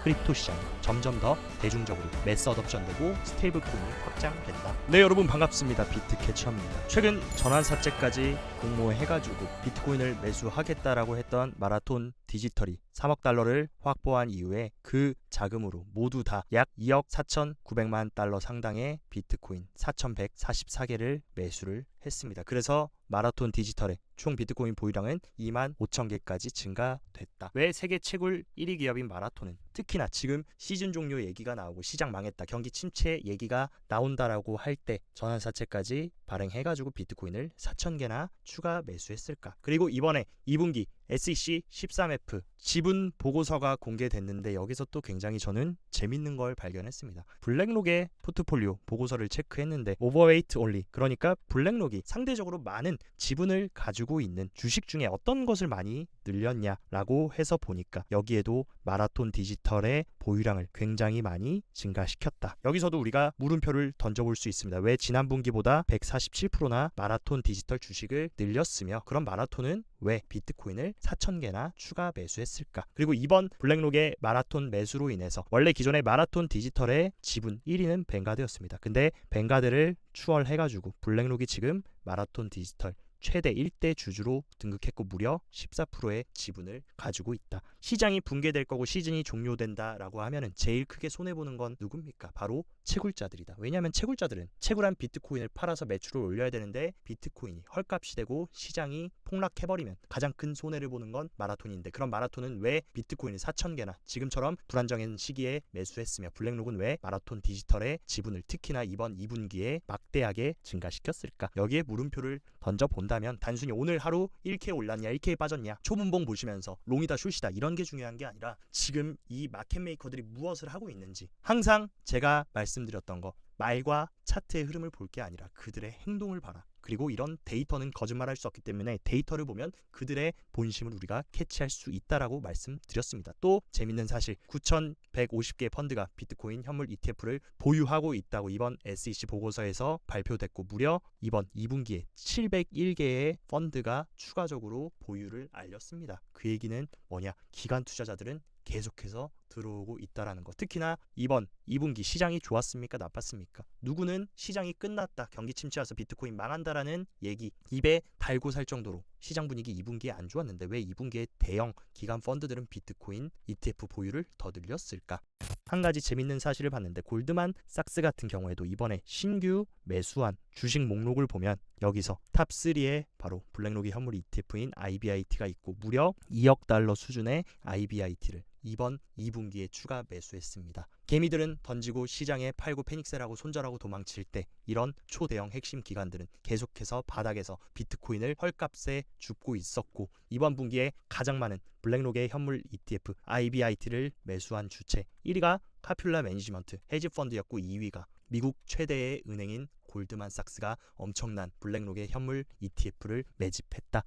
크립토 시장이 점점 더 대중적으로 매스 어덥션되고 스테이블 코인이 확장된다. 네, 여러분 반갑습니다. 비트캐쳐입니다. 최근 전환사채까지 공모해가지고 비트코인을 매수하겠다라고 했던 마라톤 디지털이 3억 달러를 확보한 이후에 그 자금으로 모두 다 약 2억 4,900만 달러 상당의 비트코인 4,144개를 매수를 했습니다. 그래서 마라톤 디지털의 총 비트코인 보유량은 2만 5천 개까지 증가됐다. 왜 세계 채굴 1위 기업인 마라톤은 특히나 지금 시즌 종료 얘기가 나오고 시장 망했다, 경기 침체 얘기가 나온다라고 할 때 전환사채까지 발행해가지고 비트코인을 4,000개나 추가 매수했을까? 그리고 이번에 2분기 SEC 13F 지분 보고서가 공개됐는데 여기서 또 굉장히 저는 재밌는 걸 발견했습니다. 블랙록의 포트폴리오 보고서를 체크했는데 오버웨이트 올리, 그러니까 블랙록이 상대적으로 많은 지분을 가지고 있는 주식 중에 어떤 것을 많이 늘렸냐라고 해서 보니까 여기에도 마라톤 디지털의 보유량을 굉장히 많이 증가시켰다. 여기서도 우리가 물음표를 던져볼 수 있습니다. 왜 지난 분기보다 147%나 마라톤 디지털 주식을 늘렸으며 그럼 마라톤은 왜 비트코인을 4,000개나 추가 매수했을까? 그리고 이번 블랙록의 마라톤 매수로 인해서 원래 기존의 마라톤 디지털의 지분 1위는 뱅가드였습니다. 근데 뱅가드를 추월해가지고 블랙록이 지금 마라톤 디지털 최대 1대 주주로 등극했고 무려 14%의 지분을 가지고 있다. 시장이 붕괴될 거고 시즌이 종료된다라고 하면은 제일 크게 손해보는 건 누굽니까? 바로 채굴자들이다. 왜냐하면 채굴자들은 채굴한 비트코인을 팔아서 매출을 올려야 되는데 비트코인이 헐값이 되고 시장이 폭락해버리면 가장 큰 손해를 보는 건 마라톤인데, 그럼 마라톤은 왜 비트코인을 4,000개나 지금처럼 불안정한 시기에 매수했으며 블랙록은 왜 마라톤 디지털의 지분을 특히나 이번 2분기에 막대하게 증가시켰을까? 여기에 물음표를 던져본다면 단순히 오늘 하루 1K 올랐냐 1K 빠졌냐 초분봉 보시면서 롱이다 숏이다 이런 게 중요한 게 아니라 지금 이 마켓메이커들이 무엇을 하고 있는지, 항상 제가 말씀드렸던 거, 말과 차트의 흐름을 볼 게 아니라 그들의 행동을 봐라. 그리고 이런 데이터는 거짓말할 수 없기 때문에 데이터를 보면 그들의 본심을 우리가 캐치할 수 있다라고 말씀드렸습니다. 또 재밌는 사실, 9,150개의 펀드가 비트코인 현물 ETF를 보유하고 있다고 이번 SEC 보고서에서 발표됐고 무려 이번 2분기에 701개의 펀드가 추가적으로 보유를 알렸습니다. 그 얘기는 뭐냐? 기관 투자자들은 계속해서 들어오고 있다라는 것. 특히나 이번 2분기 시장이 좋았습니까? 나빴습니까? 누구는 시장이 끝났다, 경기 침체 와서 비트코인 망한다라는 얘기 입에 달고 살 정도로 시장 분위기 2분기에 안 좋았는데 왜 2분기에 대형 기관 펀드들은 비트코인 ETF 보유를 더 늘렸을까? 한 가지 재밌는 사실을 봤는데 골드만 삭스 같은 경우에도 이번에 신규 매수한 주식 목록을 보면 여기서 탑3에 바로 블랙록의 현물 ETF인 IBIT가 있고 무려 2억 달러 수준의 IBIT를 이번 2분기에 추가 매수했습니다. 개미들은 던지고 시장에 팔고 패닉셀하고 손절하고 도망칠 때 이런 초대형 핵심 기관들은 계속해서 바닥에서 비트코인을 헐값에 줍고 있었고 이번 분기에 가장 많은 블랙록의 현물 ETF IBIT를 매수한 주체 1위가 카퓰라 매니지먼트 헤지펀드였고 2위가 미국 최대의 은행인 골드만삭스가 엄청난 블랙록의 현물 ETF를 매집했다.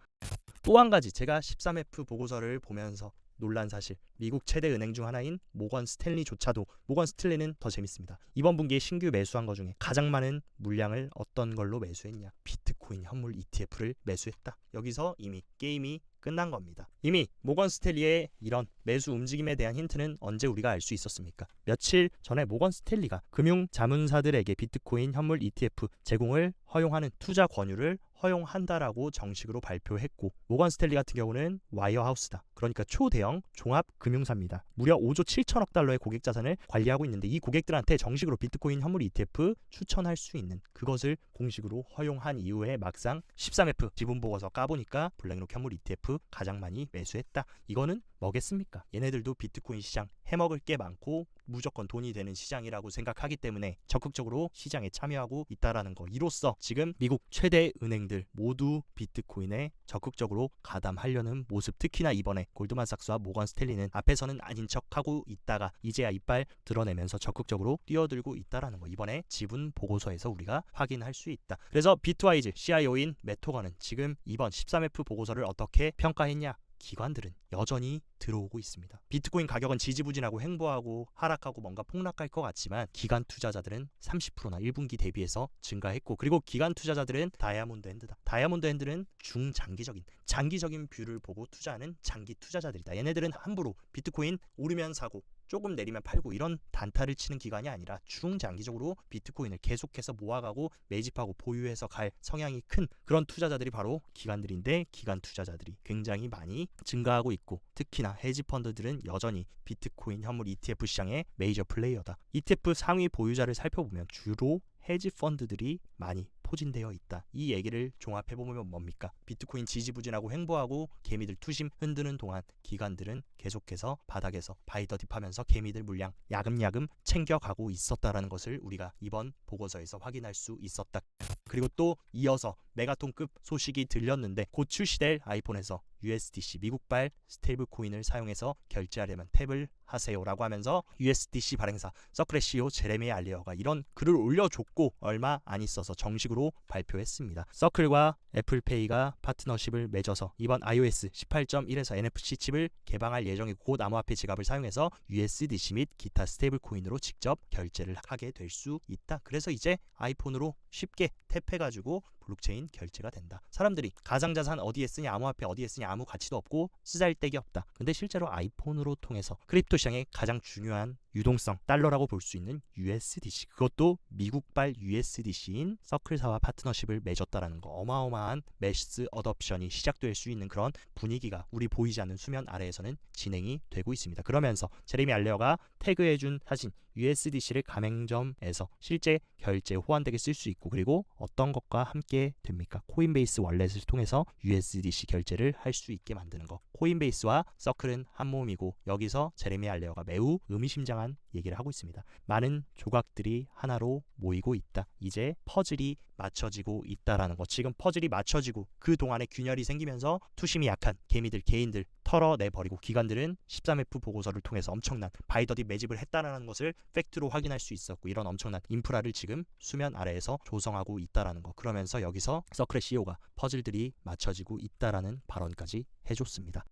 또 한 가지 제가 13F 보고서를 보면서 놀란 사실, 미국 최대 은행 중 하나인 모건 스탠리조차도, 모건 스탠리는 더 재밌습니다. 이번 분기에 신규 매수한 것 중에 가장 많은 물량을 어떤 걸로 매수했냐? 비트코인 현물 ETF를 매수했다. 여기서 이미 게임이 끝난 겁니다. 이미 모건 스탠리의 이런 매수 움직임에 대한 힌트는 언제 우리가 알 수 있었습니까? 며칠 전에 모건 스탠리가 금융 자문사들에게 비트코인 현물 ETF 제공을 허용하는 투자 권유를 허용한다라고 정식으로 발표했고 모건 스탠리 같은 경우는 와이어하우스다. 그러니까 초대형 종합 금융사입니다. 무려 5조 7천억 달러의 고객 자산을 관리하고 있는데 이 고객들한테 정식으로 비트코인 현물 ETF 추천할 수 있는 그것을 공식으로 허용한 이후에 막상 13F 지분 보고서 까보니까 블랙록 현물 ETF 가장 많이 매수했다. 이거는 뭐겠습니까? 얘네들도 비트코인 시장 해먹을 게 많고 무조건 돈이 되는 시장이라고 생각하기 때문에 적극적으로 시장에 참여하고 있다라는 거. 이로써 지금 미국 최대 은행들 모두 비트코인에 적극적으로 가담하려는 모습, 특히나 이번에 골드만삭스와 모건 스탠리는 앞에서는 아닌 척하고 있다가 이제야 이빨 드러내면서 적극적으로 뛰어들고 있다라는 거. 이번에 지분 보고서에서 우리가 확인할 수 있다. 그래서 비트와이즈 CIO인 매토건은 지금 이번 13F 보고서를 어떻게 평가했냐? 기관들은 여전히 들어오고 있습니다. 비트코인 가격은 지지부진하고 횡보하고 하락하고 뭔가 폭락할 것 같지만 기관 투자자들은 30%나 1분기 대비해서 증가했고, 그리고 기관 투자자들은 다이아몬드 핸드다. 다이아몬드 핸드는 장기적인 뷰를 보고 투자하는 장기 투자자들이다. 얘네들은 함부로 비트코인 오르면 사고 조금 내리면 팔고 이런 단타를 치는 기관이 아니라 중장기적으로 비트코인을 계속해서 모아가고 매집하고 보유해서 갈 성향이 큰 그런 투자자들이 바로 기관들인데, 기관 투자자들이 굉장히 많이 증가하고 있고, 특히나 헤지펀드들은 여전히 비트코인 현물 ETF 시장의 메이저 플레이어다. ETF 상위 보유자를 살펴보면 주로 헤지펀드들이 많이 포진되어 있다. 이 얘기를 종합해보면 뭡니까? 비트코인 지지부진하고 횡보하고 개미들 투심 흔드는 동안 기관들은 계속해서 바닥에서 바이더딥하면서 개미들 물량 야금야금 챙겨가고 있었다라는 것을 우리가 이번 보고서에서 확인할 수 있었다. 그리고 또 이어서 메가톤급 소식이 들렸는데, 곧 출시될 아이폰에서 USDC 미국발 스테이블 코인을 사용해서 결제하려면 탭을 하세요라고 하면서 USDC 발행사 서클의 CEO 제레미 알리어가 이런 글을 올려줬고 얼마 안 있어서 정식으로 발표했습니다. 서클과 애플페이가 파트너십을 맺어서 이번 iOS 18.1에서 NFC 칩을 개방할 예정이고, 곧 암호화폐 지갑을 사용해서 USDC 및 기타 스테이블 코인으로 직접 결제를 하게 될 수 있다. 그래서 이제 아이폰으로 쉽게 탭해가지고 블록체인 결제가 된다. 사람들이 가상자산 어디에 쓰냐, 암호화폐 어디에 쓰냐, 아무 가치도 없고 쓰잘데기 없다. 근데 실제로 아이폰으로 통해서 크립토 시장의 가장 중요한 유동성 달러라고 볼 수 있는 USDC, 그것도 미국발 USDC인 서클사와 파트너십을 맺었다라는 거, 어마어마한 매스 어덥션이 시작될 수 있는 그런 분위기가 우리 보이지 않는 수면 아래에서는 진행이 되고 있습니다. 그러면서 제레미 알레어가 태그해준 사진 USDC를 가맹점에서 실제 결제 호환되게 쓸 수 있고, 그리고 어떤 것과 함께 됩니까? 코인베이스 월렛을 통해서 USDC 결제를 할 수 있게 만드는 거. 코인베이스와 서클은 한 몸이고, 여기서 제레미 알레어가 매우 의미심장한 얘기를 하고 있습니다. 많은 조각들이 하나로 모이고 있다. 이제 퍼즐이 맞춰지고 있다라는 거. 지금 퍼즐이 맞춰지고 그 동안에 균열이 생기면서 투심이 약한 개미들, 개인들 털어내버리고, 기관들은 13F 보고서를 통해서 엄청난 바이더딥 매집을 했다라는 것을 팩트로 확인할 수 있었고, 이런 엄청난 인프라를 지금 수면 아래에서 조성하고 있다라는 거. 그러면서 여기서 서클의 CEO가 퍼즐들이 맞춰지고 있다라는 발언까지 해줬습니다.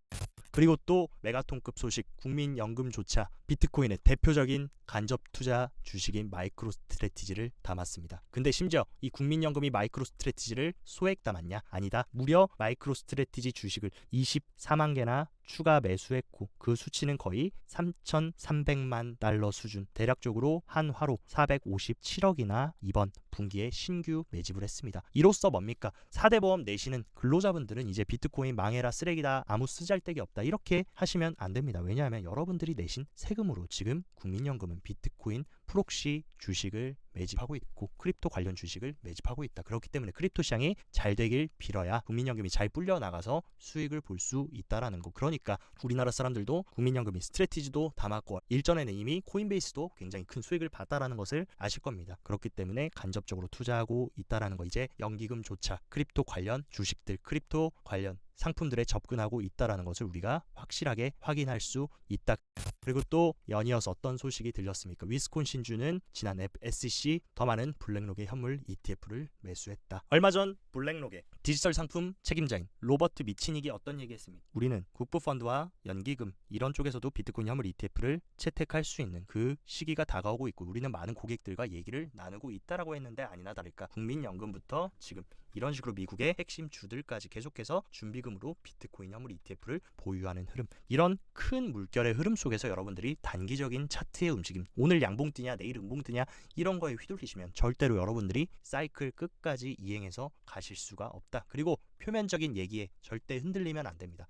그리고 또 메가톤급 소식, 국민연금조차 비트코인의 대표적인 간접 투자 주식인 마이크로 스트래티지를 담았습니다. 근데 심지어 이 국민연금이 마이크로 스트래티지를 소액 담았냐? 아니다. 무려 마이크로 스트래티지 주식을 24만 개나 추가 매수했고, 그 수치는 거의 3,300만 달러 수준, 대략적으로 한화로 457억이나 이번 분기에 신규 매집을 했습니다. 이로써 뭡니까? 4대 보험 내시는 근로자분들은 이제 비트코인 망해라, 쓰레기다, 아무 쓰잘데기 없다, 이렇게 하시면 안 됩니다. 왜냐하면 여러분들이 내신 세금으로 지금 국민연금은 비트코인 프록시 주식을 매집하고 있고 크립토 관련 주식을 매집하고 있다. 그렇기 때문에 크립토 시장이 잘 되길 빌어야 국민연금이 잘 불려 나가서 수익을 볼 수 있다라는 거. 그러니까 우리나라 사람들도 국민연금이 스트래티지도 담았고, 일전에는 이미 코인베이스도 굉장히 큰 수익을 봤다라는 것을 아실 겁니다. 그렇기 때문에 간접적으로 투자하고 있다라는 거. 이제 연기금조차 크립토 관련 주식들, 크립토 관련 상품들에 접근하고 있다라는 것을 우리가 확실하게 확인할 수 있다. 그리고 또 연이어서 어떤 소식이 들렸습니까? 위스콘신주는 지난 SEC 더 많은 블랙록의 현물 ETF를 매수했다. 얼마 전 블랙록의 디지털 상품 책임자인 로버트 미치닉이 어떤 얘기했습니까? 우리는 국부펀드와 연기금 이런 쪽에서도 비트코인 현물 ETF를 채택할 수 있는 그 시기가 다가오고 있고, 우리는 많은 고객들과 얘기를 나누고 있다라고 했는데, 아니나 다를까 국민연금부터 지금 이런 식으로 미국의 핵심 주들까지 계속해서 준비금으로 비트코인 현물 ETF를 보유하는 흐름, 이런 큰 물결의 흐름 속에서 여러분들이 단기적인 차트의 움직임, 오늘 양봉 뜨냐 내일 음봉 뜨냐 이런 거에 휘둘리시면 절대로 여러분들이 사이클 끝까지 이행해서 가실 수가 없다. 그리고 표면적인 얘기에 절대 흔들리면 안 됩니다.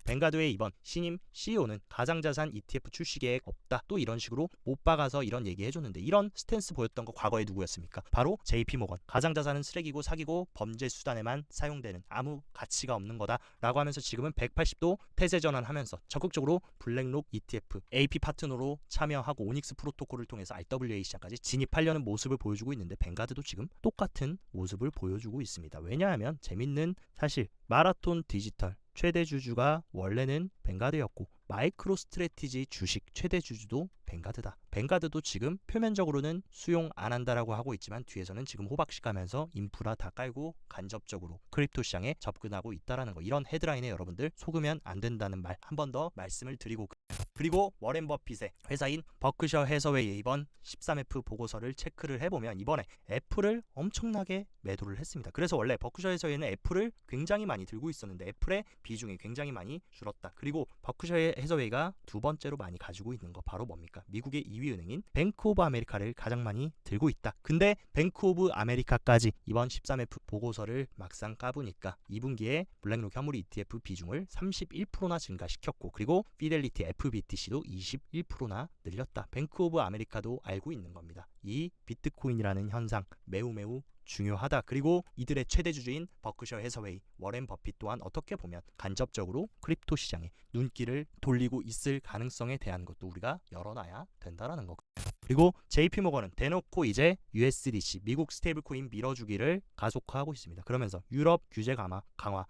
뱅가드의 이번 신임 CEO는 가상자산 ETF 출시 계획 없다, 또 이런 식으로 못 박아서 이런 얘기 해줬는데, 이런 스탠스 보였던 거 과거에 누구였습니까? 바로 JP모건. 가상자산은 쓰레기고 사기고 범죄 수단에만 사용되는 아무 가치가 없는 거다 라고 하면서 지금은 180도 태세 전환하면서 적극적으로 블랙록 ETF AP 파트너로 참여하고 오닉스 프로토콜을 통해서 RWA 시장까지 진입하려는 모습을 보여주고 있는데, 뱅가드도 지금 똑같은 모습을 보여주고 있습니다. 왜냐하면 재밌는 사실, 마라톤 디지털 최대 주주가 원래는 뱅가드였고 마이크로 스트래티지 주식 최대 주주도 뱅가드다. 뱅가드도 지금 표면적으로는 수용 안 한다라고 하고 있지만 뒤에서는 지금 호박씨 가면서 인프라 다 깔고 간접적으로 크립토 시장에 접근하고 있다라는 거. 이런 헤드라인에 여러분들 속으면 안 된다는 말 한 번 더 말씀을 드리고, 그리고 워렌 버핏의 회사인 버크셔 해서웨이의 이번 13F 보고서를 체크를 해보면 이번에 애플을 엄청나게 매도를 했습니다. 그래서 원래 버크셔 해서웨이는 애플을 굉장히 많이 들고 있었는데 애플의 비중이 굉장히 많이 줄었다. 그리고 버크셔 해서웨이가 두 번째로 많이 가지고 있는 거 바로 뭡니까? 미국의 2위 은행인 뱅크 오브 아메리카를 가장 많이 들고 있다. 근데 뱅크 오브 아메리카까지 이번 13F 보고서를 막상 까보니까 2분기에 블랙록 현물 ETF 비중을 31%나 증가시켰고, 그리고 피델리티 FBTC도 21%나 늘렸다. 뱅크 오브 아메리카도 알고 있는 겁니다. 이 비트코인이라는 현상 매우 중요하다. 그리고 이들의 최대 주주인 버크셔 해서웨이, 워렌 버핏 또한 어떻게 보면 간접적으로 크립토 시장에 눈길을 돌리고 있을 가능성에 대한 것도 우리가 열어놔야 된다라는 거. 그리고 JP모건은 대놓고 이제 USDC 미국 스테이블코인 밀어주기를 가속화하고 있습니다. 그러면서 유럽 규제 강화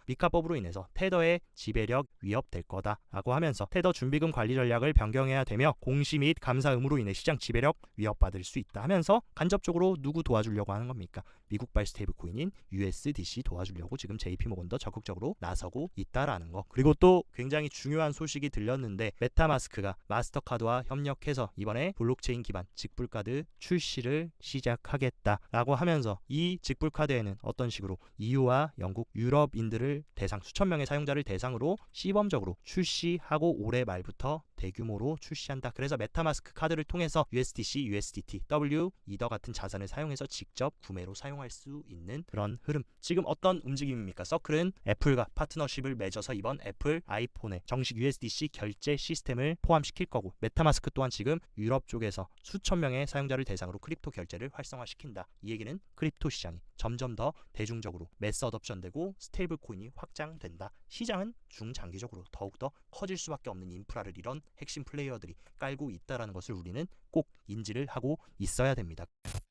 미카법으로 인해서 테더의 지배력 위협될 거다라고 하면서 테더 준비금 관리 전략을 변경해야 되며 공시 및 감사 의무로 인해 시장 지배력 위협받을 수 있다 하면서 간접적으로 누구 도와주려고 하는 겁니까? 미국발 스테이블코인인 USDC 도와주려고 지금 JP모건도 적극적으로 나서고 있다라는 거. 그리고 또 굉장히 중요한 소식이 들렸는데 메타마스크가 마스터카드와 협력해서 이번에 블록체인 기반 직불카드 출시를 시작하겠다라고 하면서 이 직불카드에는 어떤 식으로 EU와 영국, 유럽인들을 대상 수천 명의 사용자를 대상으로 시범적으로 출시하고 올해 말부터 대규모로 출시한다. 그래서 메타마스크 카드를 통해서 USDC, USDT, W, 이더 같은 자산을 사용해서 직접 구매로 사용할 수 있는 그런 흐름. 지금 어떤 움직임입니까? 서클은 애플과 파트너십을 맺어서 이번 애플 아이폰에 정식 USDC 결제 시스템을 포함시킬 거고, 메타마스크 또한 지금 유럽 쪽에서 수천 명의 사용자를 대상으로 크립토 결제를 활성화시킨다. 이 얘기는 크립토 시장이 점점 더 대중적으로 매스 어덥션되고 스테이블 코인이 확장된다. 시장은 중장기적으로 더욱더 커질 수밖에 없는 인프라를 이런 핵심 플레이어들이 깔고 있다는 것을 우리는 꼭 인지를 하고 있어야 됩니다.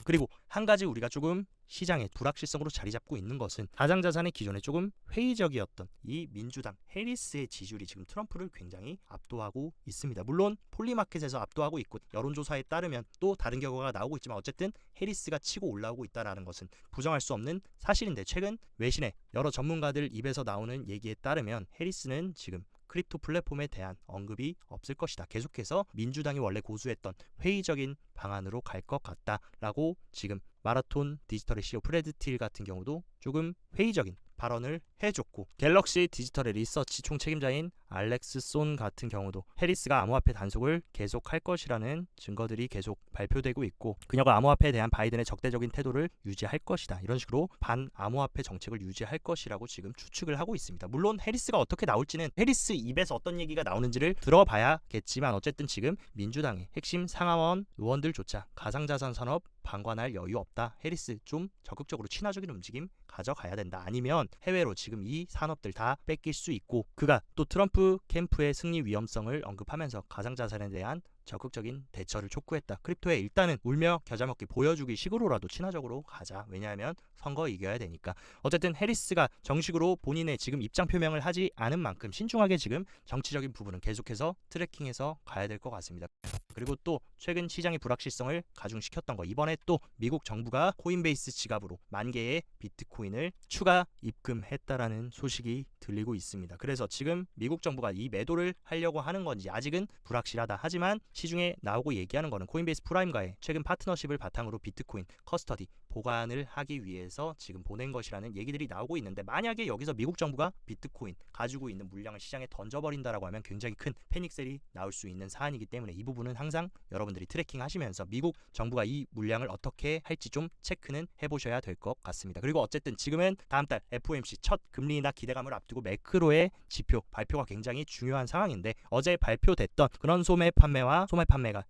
그리고 한 가지 우리가 조금 시장의 불확실성으로 자리 잡고 있는 것은 가상자산의 기존에 조금 회의적이었던 이 민주당 해리스의 지지율이 지금 트럼프를 굉장히 압도하고 있습니다. 물론 폴리마켓에서 압도하고 있고 여론조사에 따르면 또 다른 결과가 나오고 있지만 어쨌든 해리스가 치고 올라오고 있다는 것은 부정할 수 없는 사실인데, 최근 외신의 여러 전문가들 입에서 나오는 얘기에 따르면 해리스는 지금 크립토 플랫폼에 대한 언급이 없을 것이다. 계속해서 민주당이 원래 고수했던 회의적인 방안으로 갈 것 같다라고 지금 마라톤 디지털의 CEO 프레드 틸 같은 경우도 조금 회의적인 발언을 해줬고, 갤럭시 디지털의 리서치 총책임자인 알렉스 손 같은 경우도 해리스가 암호화폐 단속을 계속할 것이라는 증거들이 계속 발표되고 있고, 그녀가 암호화폐에 대한 바이든의 적대적인 태도를 유지할 것이다, 이런 식으로 반암호화폐 정책을 유지할 것이라고 지금 추측을 하고 있습니다. 물론 해리스가 어떻게 나올지는 해리스 입에서 어떤 얘기가 나오는지를 들어봐야겠지만 어쨌든 지금 민주당의 핵심 상하원 의원들조차 가상자산 산업 방관할 여유 없다, 해리스 좀 적극적으로 친화적인 움직임 가져가야 된다, 아니면 해외로 지금 이 산업들 다 뺏길 수 있고, 그가 또 트럼프 캠프의 승리 위험성을 언급하면서 가상자산에 대한 적극적인 대처를 촉구했다. 크립토에 일단은 울며 겨자 먹기 보여주기 식으로라도 친화적으로 가자. 왜냐하면 선거 이겨야 되니까. 어쨌든 해리스가 정식으로 본인의 지금 입장 표명을 하지 않은 만큼 신중하게 지금 정치적인 부분은 계속해서 트래킹해서 가야 될 것 같습니다. 그리고 또 최근 시장의 불확실성을 가중시켰던 거, 이번에 또 미국 정부가 코인베이스 지갑으로 10,000개의 비트코인을 추가 입금했다라는 소식이 들리고 있습니다. 그래서 지금 미국 정부가 이 매도를 하려고 하는 건지 아직은 불확실하다. 하지만 시중에 나오고 얘기하는 거는 코인베이스 프라임과의 최근 파트너십을 바탕으로 비트코인 커스터디 보관을 하기 위해서 지금 보낸 것이라는 얘기들이 나오고 있는데, 만약에 여기서 미국 정부가 비트코인 가지고 있는 물량을 시장에 던져버린다라고 하면 굉장히 큰 패닉셀이 나올 수 있는 사안이기 때문에 이 부분은 항상 여러분들이 트래킹 하시면서 미국 정부가 이 물량을 어떻게 할지 좀 체크는 해보셔야 될 것 같습니다. 그리고 어쨌든 지금은 다음 달 FOMC 첫 금리 인하 기대감을 앞두고 매크로의 지표 발표가 굉장히 중요한 상황인데, 어제 발표됐던 그런 소매 판매가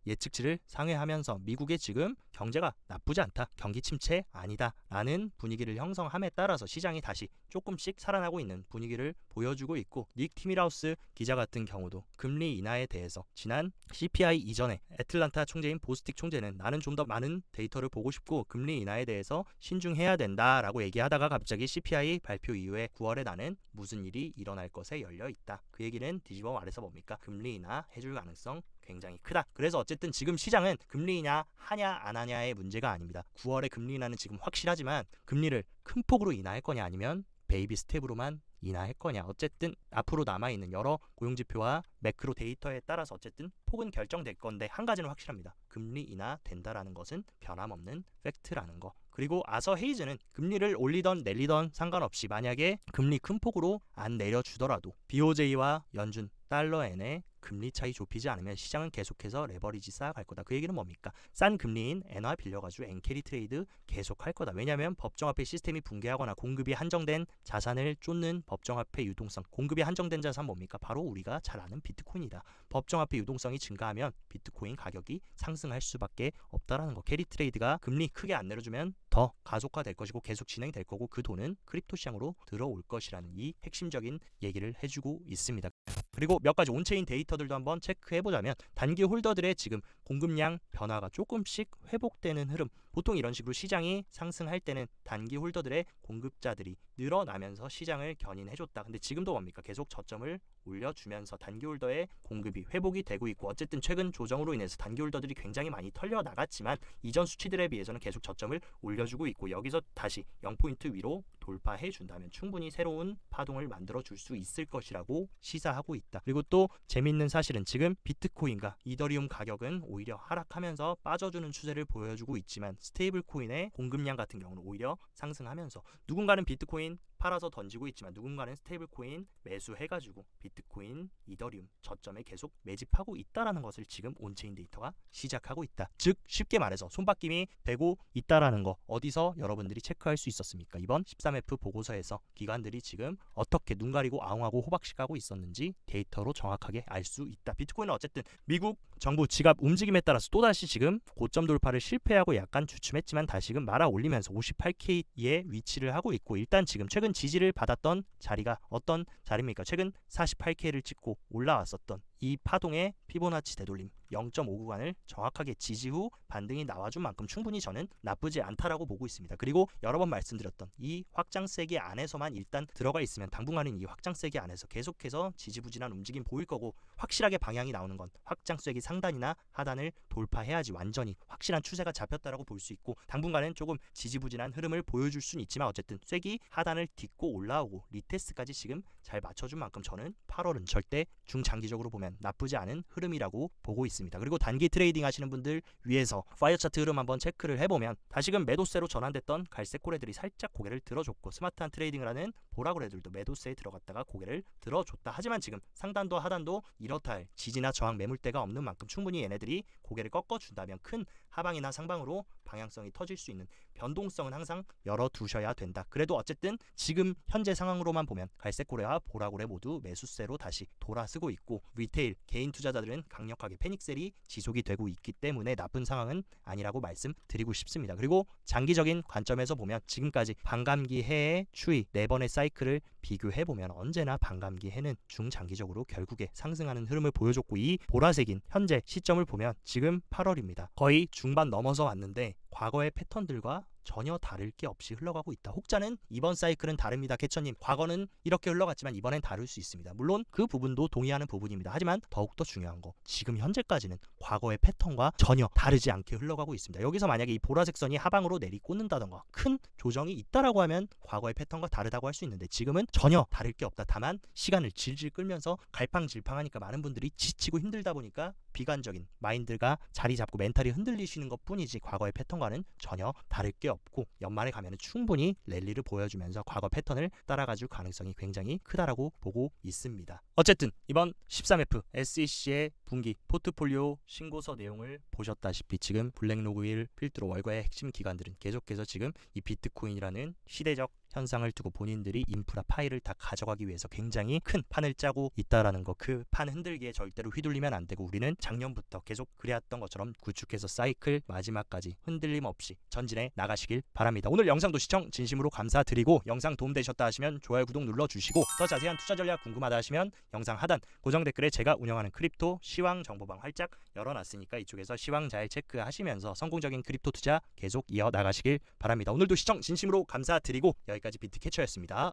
예측치를 상회하면서 미국의 지금 경제가 나쁘지 않다, 경기 침체 상태 아니다 라는 분위기를 형성함에 따라서 시장이 다시 조금씩 살아나고 있는 분위기를 보여주고 있고, 닉 티밀하우스 기자 같은 경우도 금리 인하에 대해서 지난 CPI 이전에 애틀란타 총재인 보스틱 총재는 나는 좀 더 많은 데이터를 보고 싶고 금리 인하에 대해서 신중해야 된다라고 얘기하다가 갑자기 CPI 발표 이후에 9월에 나는 무슨 일이 일어날 것에 열려 있다. 그 얘기는 뒤집어 말해서 뭡니까? 금리 인하 해줄 가능성 굉장히 크다. 그래서 어쨌든 지금 시장은 금리 인하 하냐 안 하냐의 문제가 아닙니다. 9월에 금리 인하는 지금 확실하지만 금리를 큰 폭으로 인하할 거냐 아니면 베이비 스텝으로만 인하할 거냐, 어쨌든 앞으로 남아있는 여러 고용지표와 매크로 데이터에 따라서 어쨌든 폭은 결정될 건데 한 가지는 확실합니다. 금리 인하 된다라는 것은 변함없는 팩트라는 거. 그리고 아서 헤이즈는 금리를 올리던 내리던 상관없이 만약에 금리 큰 폭으로 안 내려주더라도 BOJ와 연준 달러엔의 금리 차이 좁히지 않으면 시장은 계속해서 레버리지 쌓아갈 거다. 그 얘기는 뭡니까? 싼 금리인 엔화 빌려가지고 엔캐리 트레이드 계속할 거다. 왜냐하면 법정화폐 시스템이 붕괴하거나 공급이 한정된 자산을 쫓는 법정화폐 유동성, 공급이 한정된 자산 뭡니까? 바로 우리가 잘 아는 비트코인이다. 법정화폐 유동성이 증가하면 비트코인 가격이 상승할 수밖에 없다라는 거. 캐리 트레이드가 금리 크게 안 내려주면 더 가속화될 것이고 계속 진행될 거고 그 돈은 크립토 시장으로 들어올 것이라는 이 핵심적인 얘기를 해주고 있습니다. 그리고 몇 가지 온체인 데이터들도 한번 체크해보자면 단기 홀더들의 지금 공급량 변화가 조금씩 회복되는 흐름, 보통 이런 식으로 시장이 상승할 때는 단기 홀더들의 공급자들이 늘어나면서 시장을 견인해줬다. 근데 지금도 뭡니까? 계속 저점을 올려주면서 단기 홀더의 공급이 회복이 되고 있고, 어쨌든 최근 조정으로 인해서 단기 홀더들이 굉장히 많이 털려 나갔지만 이전 수치들에 비해서는 계속 저점을 올려주고 있고, 여기서 다시 0포인트 위로 돌파해 준다면 충분히 새로운 파동을 만들어 줄 수 있을 것이라고 시사하고 있다. 그리고 또 재밌는 사실은 지금 비트코인과 이더리움 가격은 오히려 하락하면서 빠져주는 추세를 보여주고 있지만 스테이블 코인의 공급량 같은 경우는 오히려 상승하면서, 누군가는 비트코인 팔아서 던지고 있지만 누군가는 스테이블 코인 매수해가지고 비트코인, 이더리움 저점에 계속 매집하고 있다라는 것을 지금 온체인 데이터가 시작하고 있다. 즉 쉽게 말해서 손바뀜이 되고 있다라는 거 어디서 여러분들이 체크할 수 있었습니까? 이번 13F 보고서에서 기관들이 지금 어떻게 눈 가리고 아웅하고 호박씩 하고 있었는지 데이터로 정확하게 알 수 있다. 비트코인은 어쨌든 미국 정부 지갑 움직임에 따라서 또다시 지금 고점 돌파를 실패하고 약간 주춤했지만 다시금 말아 올리면서 58K에 위치를 하고 있고, 일단 지금 최근 지지를 받았던 자리가 어떤 자리입니까? 최근 48K를 찍고 올라왔었던 이 파동의 피보나치 되돌림 0.5 구간을 정확하게 지지 후 반등이 나와준 만큼 충분히 저는 나쁘지 않다라고 보고 있습니다. 그리고 여러 번 말씀드렸던 이 확장세기 안에서만 일단 들어가 있으면 당분간은 이 확장세기 안에서 계속해서 지지부진한 움직임 보일 거고, 확실하게 방향이 나오는 건 확장세기 상단이나 하단을 돌파해야지 완전히 확실한 추세가 잡혔다라고 볼 수 있고, 당분간은 조금 지지부진한 흐름을 보여줄 수는 있지만 어쨌든 쐐기 하단을 딛고 올라오고 리테스트까지 지금 잘 맞춰준 만큼 저는 8월은 절대 중장기적으로 보면 나쁘지 않은 흐름이라고 보고 있습니다. 그리고 단기 트레이딩 하시는 분들 위해서 파이어 차트 흐름 한번 체크를 해보면 다시금 매도세로 전환됐던 갈색 고래들이 살짝 고개를 들어줬고, 스마트한 트레이딩을 하는 보라 고래들도 매도세에 들어갔다가 고개를 들어줬다. 하지만 지금 상단도 하단도 이렇다 할 지지나 저항 매물대가 없는 만큼 충분히 얘네들이 고개를 꺾어준다면 큰 하방이나 상방으로 방향성이 터질 수 있는 변동성은 항상 열어두셔야 된다. 그래도 어쨌든 지금 현재 상황으로만 보면 갈색 고래와 보라 고래 모두 매수세로 다시 돌아서고 있고, 리테일 개인 투자자들은 강력하게 패닉셀이 지속이 되고 있기 때문에 나쁜 상황은 아니라고 말씀드리고 싶습니다. 그리고 장기적인 관점에서 보면 지금까지 반감기 해의 추이 4번의 사이클을 비교해보면 언제나 반감기 해는 중장기적으로 결국에 상승하는 흐름을 보여줬고, 이 보라색인 현재 시점을 보면 지금 8월입니다. 거의 중반 넘어서 왔는데 과거의 패턴들과 전혀 다를 게 없이 흘러가고 있다. 혹자는 이번 사이클은 다릅니다. 개천님, 과거는 이렇게 흘러갔지만 이번엔 다를 수 있습니다. 물론 그 부분도 동의하는 부분입니다. 하지만 더욱더 중요한 거, 지금 현재까지는 과거의 패턴과 전혀 다르지 않게 흘러가고 있습니다. 여기서 만약에 이 보라색 선이 하방으로 내리꽂는다던가 큰 조정이 있다라고 하면 과거의 패턴과 다르다고 할 수 있는데 지금은 전혀 다를 게 없다. 다만 시간을 질질 끌면서 갈팡질팡하니까 많은 분들이 지치고 힘들다 보니까 비관적인 마인드가 자리 잡고 멘탈이 흔들리시는 것 뿐이지 과거의 패턴과는 전혀 다를 게 없고, 연말에 가면 충분히 랠리를 보여주면서 과거 패턴을 따라가줄 가능성이 굉장히 크다라고 보고 있습니다. 어쨌든 이번 13F SEC의 분기 포트폴리오 신고서 내용을 보셨다시피 지금 블랙로그일 필드로 월가의 핵심 기관들은 계속해서 지금 이 비트코인이라는 시대적 현상을 두고 본인들이 인프라 파일을 다 가져가기 위해서 굉장히 큰 판을 짜고 있다라는 거. 그 판 흔들기에 절대로 휘둘리면 안 되고 우리는 작년부터 계속 그래왔던 것처럼 구축해서 사이클 마지막까지 흔들림 없이 전진해 나가시길 바랍니다. 오늘 영상도 시청 진심으로 감사드리고 영상 도움되셨다 하시면 좋아요 구독 눌러주시고 더 자세한 투자 전략 궁금하다 하시면 영상 하단 고정 댓글에 제가 운영하는 크립토 시황 정보방 활짝 열어놨으니까 이쪽에서 시황 잘 체크하시면서 성공적인 크립토 투자 계속 이어나가시길 바랍니다. 오늘도 시청 진심으로 감사드리고 여기까지 비트캐쳐였습니다.